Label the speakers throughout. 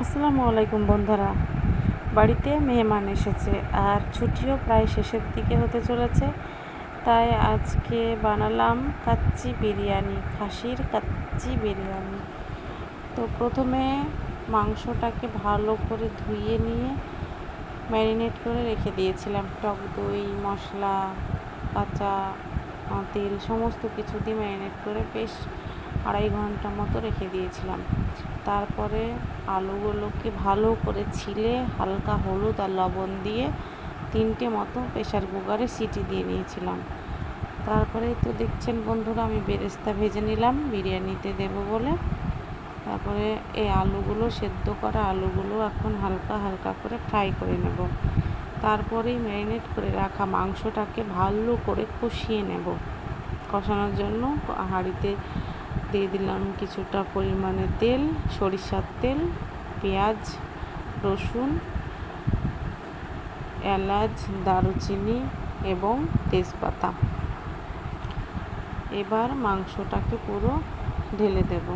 Speaker 1: আসসালামু আলাইকুম বন্ধুরা। বাড়িতে মেহমান এসেছে আর ছুটিও প্রায় শেষের দিকে হতে চলেছে, তাই আজকে বানালাম কাচ্চি বিরিয়ানি, খাসির কাচ্চি বিরিয়ানি। তো প্রথমে মাংসটাকে ভালো করে ধুয়ে নিয়ে ম্যারিনেট করে রেখে দিয়েছিলাম। টক দই, মশলা, কাঁচা তেল সমস্ত কিছু দিয়ে ম্যারিনেট করে বেশ 2.5 ঘন্টা মতো রেখে দিয়েছিলাম। তারপরে আলুগুলোকে ভালো করে ছিলে হালকা হলুদ আর লবণ দিয়ে 3টে মতো প্রেশার কুকারে সিটি দিয়ে নিয়েছিলাম। তারপরে তো দেখছেন বন্ধুরা, আমি বেরেস্তা ভেজে নিলাম বিরিয়ানিতে দেবো বলে। তারপরে এই আলুগুলো, সেদ্ধ করা আলুগুলো এখন হালকা হালকা করে ফ্রাই করে নেব। তারপরেই ম্যারিনেট করে রাখা মাংসটাকে ভালো করে কষিয়ে নেব। কষানোর জন্য হাঁড়িতে দিয়ে দিলাম কিছুটা পরিমাণে তেল, সরিষার তেল, পেঁয়াজ, রসুন, এলাচ, দারুচিনি এবং তেজপাতা। এবার মাংসটাকে পুরো ঢেলে দেব।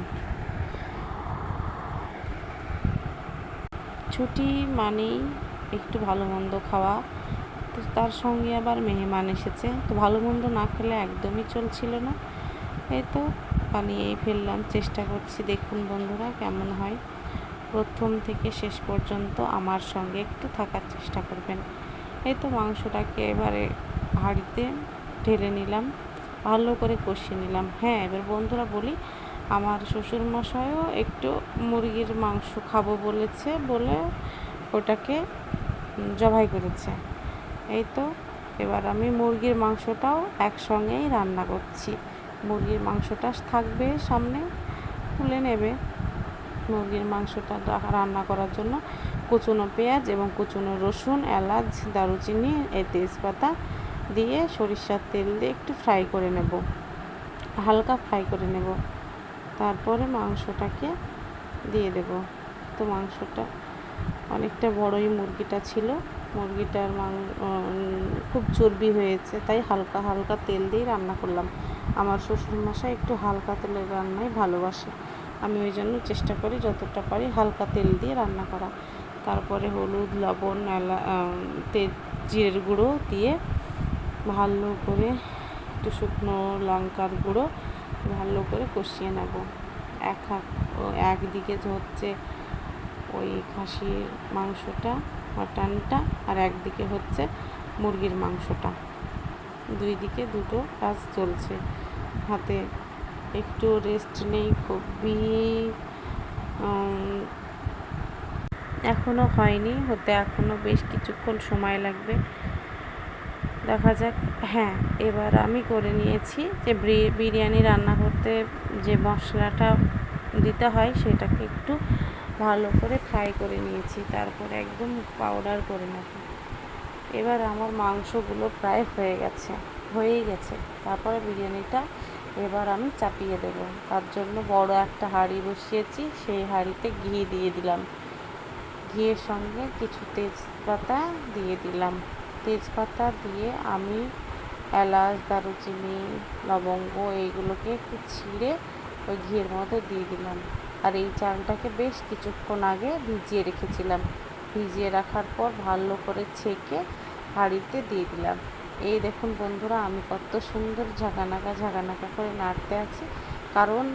Speaker 1: ছুটি মানেই একটু ভালো মন্দ খাওয়া, তো তার সঙ্গে আবার মেহমান এসেছে, তো ভালো মন্দ না খেলে একদমই চলছিল না। এই তো বানিয়েই ফেললাম, চেষ্টা করছি। দেখুন বন্ধুরা কেমন হয়। প্রথম থেকে শেষ পর্যন্ত আমার সঙ্গে একটু থাকার চেষ্টা করবেন। এই তো মাংসটাকে এবারে হাঁড়িতে ঢেলে নিলাম, ভালো করে কষিয়ে নিলাম। হ্যাঁ, এবার বন্ধুরা বলি, আমার শ্বশুরমশাইও একটু মুরগির মাংস খাবো বলেছে বলে ওটাকে জবাই করেছে। এই তো এবার আমি মুরগির মাংসটাও একসঙ্গেই রান্না করছি। মুরগির মাংসটা থাকবে সামনে, তুলে নেবে। মুরগির মাংসটা রান্না করার জন্য কুচনো পেঁয়াজ এবং কুচনো রসুন, এলাচ, দারুচিনি, তেজপাতা দিয়ে সরিষার তেল দিয়ে একটু ফ্রাই করে নেব, হালকা ফ্রাই করে নেব। তারপরে মাংসটাকে দিয়ে দেব। তো মাংসটা অনেকটা বড়ই মুরগিটা ছিল, মুরগিটার খুব চর্বি হয়েছে, তাই হালকা হালকা তেল দিয়ে রান্না করলাম। আমার শ্বশুরমশাই একটু হালকা তেলের রান্নাই ভালোবাসে, আমি ওই জন্য চেষ্টা করি যতটা পারি হালকা তেল দিয়ে রান্না করা। তারপরে হলুদ, লবণ, জিরের গুঁড়ো দিয়ে ভালো করে, একটু শুকনো লঙ্কার গুঁড়ো ভালো করে কষিয়ে নেব। একদিকে হচ্ছে ওই খাসির মাংসটা, মাটনটা, আর একদিকে হচ্ছে মুরগির মাংসটা। দুই দিকে দুটো কাজ চলছে হাতে, একটু রেস্ট নেই। খুবই এখনও হয়নি হতে, এখনও বেশ কিছুক্ষণ সময় লাগবে, দেখা যাক। হ্যাঁ, এবার আমি করে নিয়েছি যে বিরিয়ানি রান্না করতে যে মশলাটা দিতে হয় সেটাকে একটু ভালো করে ফ্রাই করে নিয়েছি, তারপরে একদম পাউডার করে নেব। এবার আমার মাংসগুলো প্রায় হয়েই গেছে। তারপরে বিরিয়ানিটা এবার আমি চাপিয়ে দেব। তার জন্য বড় একটা হাঁড়ি বসিয়েছি, সেই হাঁড়িতে ঘি দিয়ে দিলাম। ঘিয়ের সঙ্গে কিছু তেজপাতা দিয়ে দিলাম। তেজপাতা দিয়ে আমি এলাচ, দারুচিনি, লবঙ্গ এইগুলোকে একটু ছিঁড়ে ওই ঘিয়ের মধ্যে দিয়ে দিলাম। আর এই চালটাকে বেশ কিছুক্ষণ আগে ভিজিয়ে রেখেছিলাম। ভিজিয়ে রাখার পর ভালো করে ছেঁকে হাঁড়িতে দিয়ে দিলাম। এই দেখুন বন্ধুরা, আমি কত সুন্দর ঝাঁকানাকা করে নাড়তে আছি, কারণ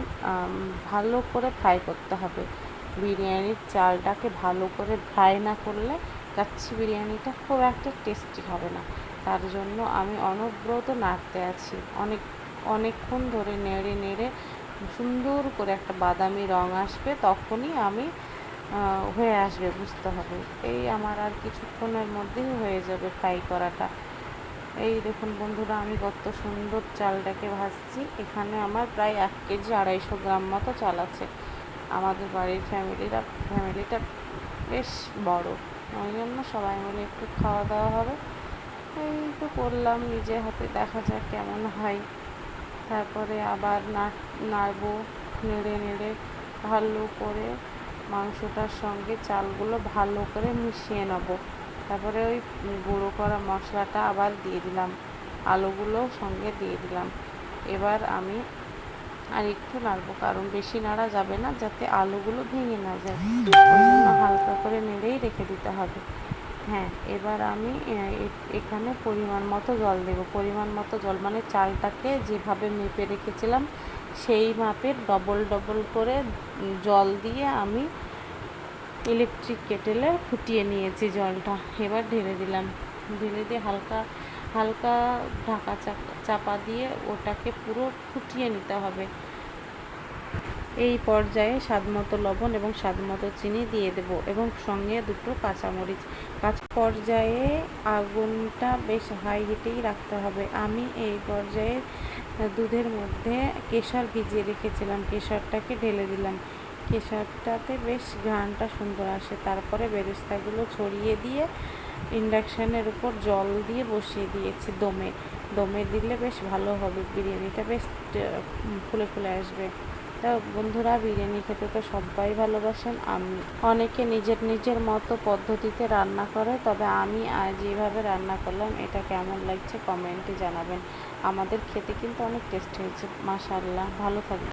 Speaker 1: ভালো করে ফ্রাই করতে হবে। বিরিয়ানির চালটাকে ভালো করে ফ্রাই না করলে কাচ্চি বিরিয়ানিটা খুব একটা টেস্টি হবে না। তার জন্য আমি অনবরত নাড়তে আছি, অনেকক্ষণ ধরে নেড়ে নেড়ে সুন্দর করে একটা বাদামি রঙ আসবে, তখনই আমি হয়ে আসবে, বুঝতে হবে। এই আমার আর কিছুক্ষণের মধ্যেই হয়ে যাবে ফ্রাই করাটা। এই দেখুন বন্ধুরা, আমি কত সুন্দর চালটাকে ভাজছি। এখানে আমার প্রায় 1 কেজি 250 গ্রাম মতো চাল আছে। আমাদের বাড়ির ফ্যামিলিটা বেশ বড়, ওই জন্য সবাই মিলে একটু খাওয়া দাওয়া হবে। এই তো করলাম নিজে হাতে, দেখা যাক কেমন হয়। তারপরে আবার নাড়বো, নেড়ে নেড়ে ভালো করে মাংসটার সঙ্গে চালগুলো ভালো করে মিশিয়ে নেব। তারপরে ওই গুঁড়ো করা মশলাটা আবার দিয়ে দিলাম, আলুগুলো সঙ্গে দিয়ে দিলাম। এবার আমি আর একটু নাড়বো, কারণ বেশি নাড়া যাবে না, যাতে আলুগুলো ভেঙে না যায়। ওই জন্য হালকা করে নেড়েই রেখে দিতে হবে। হ্যাঁ, এবার আমি এখানে পরিমাণ মতো জল দেব। পরিমাণ মতো জল মানে চালটাকে যেভাবে মেপে রেখেছিলাম সেই মাপের ডবল করে জল দিয়ে আমি ইলেকট্রিক কেটেলে ফুটিয়ে নিয়েছি জলটা। এবার ঢেলে দিলাম, ঢেলে দিয়ে হালকা হালকা ঢাকা চাপা দিয়ে ওটাকে পুরো ফুটিয়ে নিতে হবে। এই পর্যায়ে স্বাদমতো লবণ এবং স্বাদমতো চিনি দিয়ে দেব এবং সঙ্গে 2টো কাঁচামরিচ। পর্যায়ে আগুনটা বেশ হাই হিটেই রাখতে হবে। আমি এই পর্যায়ে দুধের মধ্যে কেশর ভিজিয়ে রেখেছিলাম, কেশরটাকে ঢেলে দিলাম। কেশরটাতে বেশ ঘ্রাণটা সুন্দর আসে। তারপরে বেরেস্তাগুলো ছড়িয়ে দিয়ে ইন্ডাকশানের উপর জল দিয়ে বসিয়ে দিয়েছি দমে দিলে বেশ ভালো হবে, বিরিয়ানিটা বেশ ফুলে ফুলে আসবে। তা বন্ধুরা, বিরিয়ানি খেতে তো সবাই ভালোবাসেন। আমি অনেকে নিজের মতো পদ্ধতিতে রান্না করে, তবে আমি যেভাবে রান্না করলাম এটা কেমন লাগছে কমেন্টে জানাবেন। আমাদের খেতে কিন্তু অনেক টেস্ট হয়েছে, মাশাআল্লাহ। ভালো থাকবে।